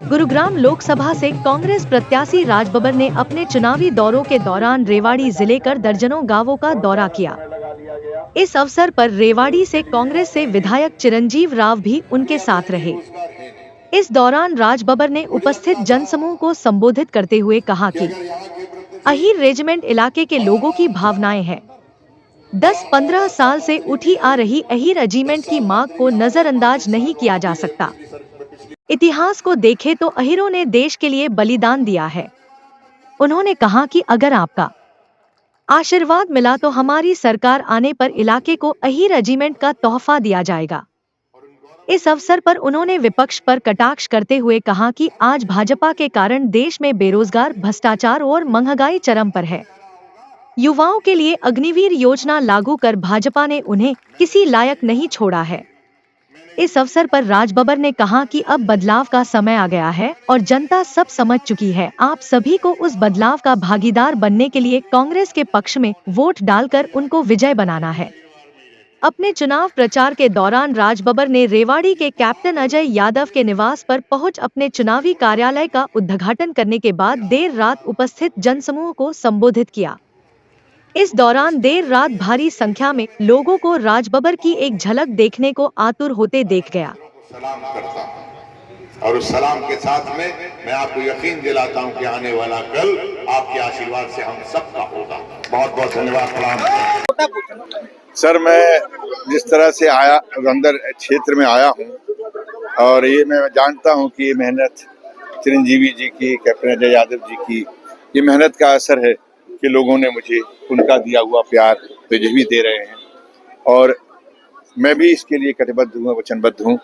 गुरुग्राम लोकसभा से कांग्रेस प्रत्याशी राज बब्बर ने अपने चुनावी दौरों के दौरान रेवाड़ी जिले कर दर्जनों गांवों का दौरा किया। इस अवसर पर रेवाड़ी से कांग्रेस से विधायक चिरंजीव राव भी उनके साथ रहे। इस दौरान राज बब्बर ने उपस्थित जनसमूह को संबोधित करते हुए कहा कि अहीर रेजिमेंट इलाके के लोगों की भावनाएं हैं। 10-15 साल से उठी आ रही अहीर रेजिमेंट की मांग को नजरअंदाज नहीं किया जा सकता। इतिहास को देखें तो अहीरों ने देश के लिए बलिदान दिया है। उन्होंने कहा कि अगर आपका आशीर्वाद मिला तो हमारी सरकार आने पर इलाके को अहीर रेजिमेंट का तोहफा दिया जाएगा। इस अवसर पर उन्होंने विपक्ष पर कटाक्ष करते हुए कहा कि आज भाजपा के कारण देश में बेरोजगार, भ्रष्टाचार और महंगाई चरम पर है। युवाओं के लिए अग्निवीर योजना लागू कर भाजपा ने उन्हें किसी लायक नहीं छोड़ा है। इस अवसर पर राज बब्बर ने कहा कि अब बदलाव का समय आ गया है और जनता सब समझ चुकी है। आप सभी को उस बदलाव का भागीदार बनने के लिए कांग्रेस के पक्ष में वोट डालकर उनको विजय बनाना है। अपने चुनाव प्रचार के दौरान राज बब्बर ने रेवाड़ी के कैप्टन अजय यादव के निवास पर पहुंच अपने चुनावी कार्यालय का उद्घाटन करने के बाद देर रात उपस्थित जनसमूह को संबोधित किया। इस दौरान देर रात भारी संख्या में लोगों को राज बब्बर की एक झलक देखने को आतुर होते देख गया। सलाम करता हूं और उस सलाम के साथ में मैं आपको यकीन दिलाता हूं कि आने वाला कल आपके आशीर्वाद से हम सबका होगा। बहुत बहुत धन्यवाद। प्रणाम सर, मैं जिस तरह से आया अंदर क्षेत्र में आया हूं और ये मैं जानता हूं कि ये मेहनत चिरंजीवी जी की, कैप्टन अजय यादव जी की ये मेहनत का असर है कि लोगों ने मुझे उनका दिया हुआ प्यार भी दे रहे हैं और मैं भी इसके लिए कटिबद्ध हूँ, वचनबद्ध हूँ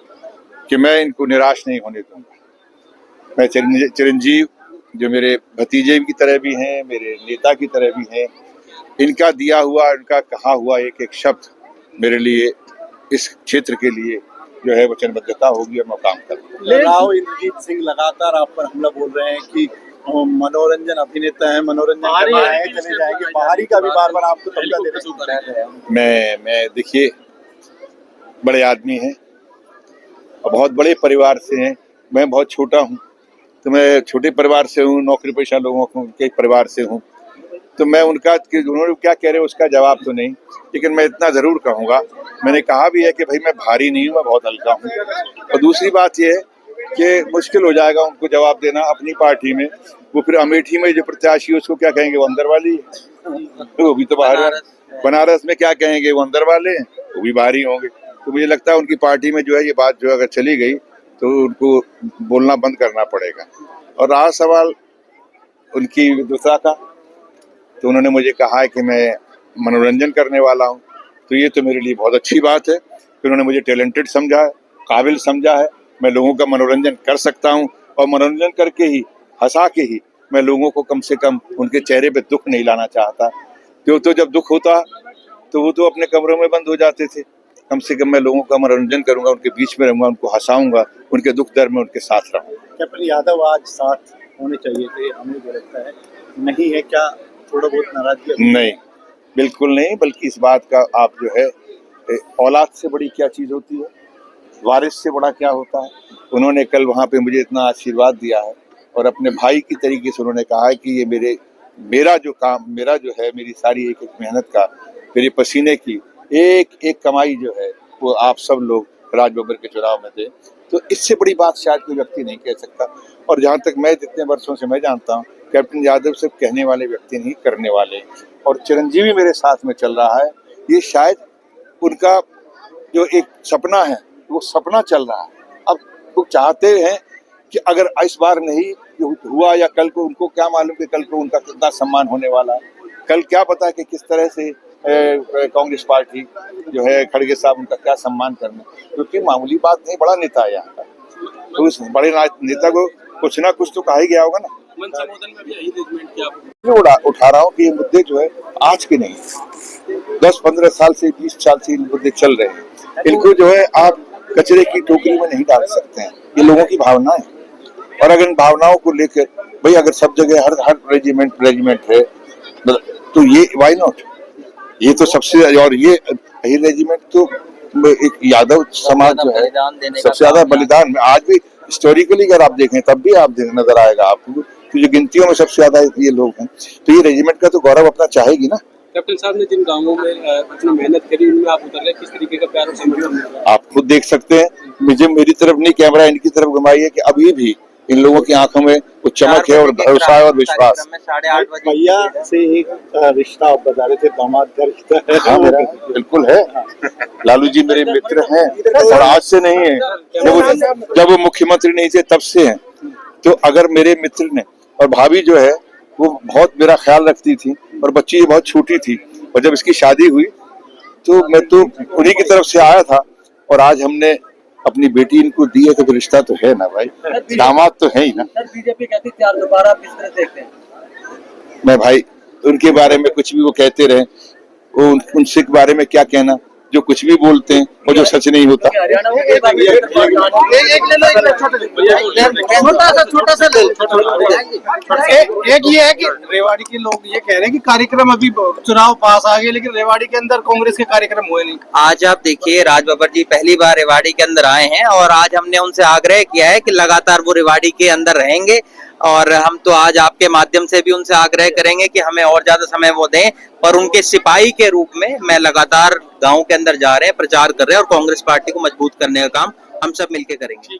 कि मैं इनको निराश नहीं होने दूंगा। मैं चिरंजीव जो मेरे भतीजे की तरह भी हैं, मेरे नेता की तरह भी हैं, इनका दिया हुआ, इनका कहा हुआ एक एक शब्द मेरे लिए, इस क्षेत्र के लिए जो है वचनबद्धता होगी और मैं काम करूँगा। राव इंद्रजीत सिंह लगातार आप पर हमला बोल रहे हैं कि मनोरंजन अभिनेता है, मनोरंजन चले जाएंगे, बाहरी का भी बार बार आपको तमगा दे रहे हैं। मैं देखिए, बड़े आदमी हैं और बहुत बड़े परिवार से हैं। मैं बहुत छोटा हूं, तो मैं छोटे परिवार से हूं, नौकरी पेशा लोगों के परिवार से हूं, तो मैं उन्होंने क्या कह रहे हैं उसका जवाब तो नहीं, लेकिन मैं इतना जरूर कहूंगा, मैंने कहा भी है कि भाई मैं भारी नहीं हूं, मैं बहुत हल्का हूं। और दूसरी बात यह है कि मुश्किल हो जाएगा उनको जवाब देना अपनी पार्टी में। वो फिर अमेठी में जो प्रत्याशी है उसको क्या कहेंगे, वो अंदर वाली है, वो भी तो बाहर है। बनारस में क्या कहेंगे, वो अंदर वाले हैं, वो भी बाहरी होंगे। तो मुझे लगता है उनकी पार्टी में जो है ये बात जो अगर चली गई तो उनको बोलना बंद करना पड़ेगा। और रहा सवाल उनकी दूसरा का, तो उन्होंने मुझे कहा है कि मैं मनोरंजन करने वाला हूँ, तो ये तो मेरे लिए बहुत अच्छी बात है कि उन्होंने मुझे टैलेंटेड समझा है, काबिल समझा है। मैं लोगों का मनोरंजन कर सकता हूँ और मनोरंजन करके ही, हंसा के ही मैं लोगों को कम से कम उनके चेहरे पे दुख नहीं लाना चाहता। तो जब दुख होता तो वो तो अपने कमरों में बंद हो जाते थे। कम से कम मैं लोगों का मनोरंजन करूंगा, उनके बीच में रहूंगा, उनको हंसाऊंगा, उनके दुख दर्द में उनके साथ रहूंगा। कैप्टन यादव आज साथ होने चाहिए थे, हमें भी लगता है नहीं है, क्या थोड़ा बहुत नाराजगी? नहीं, बिल्कुल नहीं, बल्कि इस बात का आप जो है, औलाद से बड़ी क्या चीज होती है, वारिस से बड़ा क्या होता है। उन्होंने कल वहाँ पे मुझे इतना आशीर्वाद दिया है और अपने भाई की तरीके से उन्होंने कहा है कि ये मेरा जो काम, मेरा जो है, मेरी सारी एक एक मेहनत का, मेरे पसीने की एक एक कमाई जो है वो आप सब लोग राज बब्बर के चुनाव में थे। तो इससे बड़ी बात शायद कोई व्यक्ति नहीं कह सकता। और जहाँ तक मैं जितने वर्षों से मैं जानता हूँ, कैप्टन यादव सिर्फ कहने वाले व्यक्ति नहीं, करने वाले। और चिरंजीवी मेरे साथ में चल रहा है, ये शायद उनका जो एक सपना है वो सपना चल रहा है। अब वो चाहते हैं कि अगर इस बार नहीं हुआ या कल को, उनको क्या मालूम कि कल को उनका कितना सम्मान होने वाला है। कल क्या पता कि किस तरह से कांग्रेस पार्टी जो है, खड़गे साहब, उनका क्या सम्मान करना, क्योंकि मामूली बात नहीं, बड़ा नेता है यहाँ का। तो उस बड़े नेता को कुछ ना कुछ तो कहा ही गया होगा ना। उठा रहा हूँ कि ये मुद्दे जो है आज के नहीं, 10-15 साल से, 20 साल से मुद्दे चल रहे हैं। इनको जो है आप कचरे की टोकरी में नहीं डाल सकते हैं। ये लोगों की भावना है और अगर इन भावनाओं को लेकर भाई अगर सब जगह हर रेजिमेंट है तो ये व्हाई नॉट, ये तो सबसे, और ये रेजिमेंट तो एक यादव समाज जो है सबसे ज्यादा बलिदान में आज भी हिस्टोरिकली अगर आप देखें तब भी आप नजर आएगा आपको, तो जो गिनतियों में सबसे ज्यादा ये लोग हैं, तो ये रेजिमेंट का तो गौरव अपना चाहेगी ना। कैप्टन साहब ने जिन गांवों में इतनी मेहनत करी, उनमें आप उतर रहे, किस तरीके का प्यार और समर्थन मिल रहा है? आप खुद देख सकते हैं, मुझे मेरी तरफ नहीं कैमरा इनकी तरफ घुमाई है कि अभी भी इन लोगों की आंखों में वो चमक है और भरोसा है और विश्वास। 8:30 बजे भैया से एक रिश्ता आप बता रहे थे, दामाद का रिश्ता है। हाँ, मेरा बिल्कुल है। लालू जी मेरे मित्र हैं और आज से नहीं है, जब वो मुख्यमंत्री नहीं थे तब से हैं। तो अगर मेरे मित्र ने, और भाभी जो है वो बहुत मेरा ख्याल रखती थी, और बच्ची बहुत छोटी थी, और जब इसकी शादी हुई तो मैं तो उन्हीं की तरफ से आया था, और आज हमने अपनी बेटी इनको दी है, तो रिश्ता तो है ना भाई, दामाद तो है ही ना। बीजेपी कहती है 4 दोबारा, आप किस तरह देखते हैं? मैं भाई उनके बारे में कुछ भी वो कहते रहे, वो उनसे के बारे में क्या कहना, जो कुछ भी बोलते हैं वो जो सच नहीं होता। छोटा सा एक ये है कि रेवाड़ी के लोग ये कह रहे हैं कि कार्यक्रम, अभी चुनाव पास आ गए लेकिन रेवाड़ी के अंदर कांग्रेस के कार्यक्रम हुए नहीं। आज आप देखिए, राज बब्बर जी पहली बार रेवाड़ी के अंदर आए हैं, और आज हमने उनसे आग्रह किया है कि लगातार वो रेवाड़ी के अंदर रहेंगे, और हम तो आज आपके माध्यम से भी उनसे आग्रह करेंगे कि हमें और ज्यादा समय वो दें, पर उनके सिपाही के रूप में मैं लगातार गांव के अंदर जा रहे हैं, प्रचार कर रहे हैं, और कांग्रेस पार्टी को मजबूत करने का काम हम सब मिलकर करेंगे।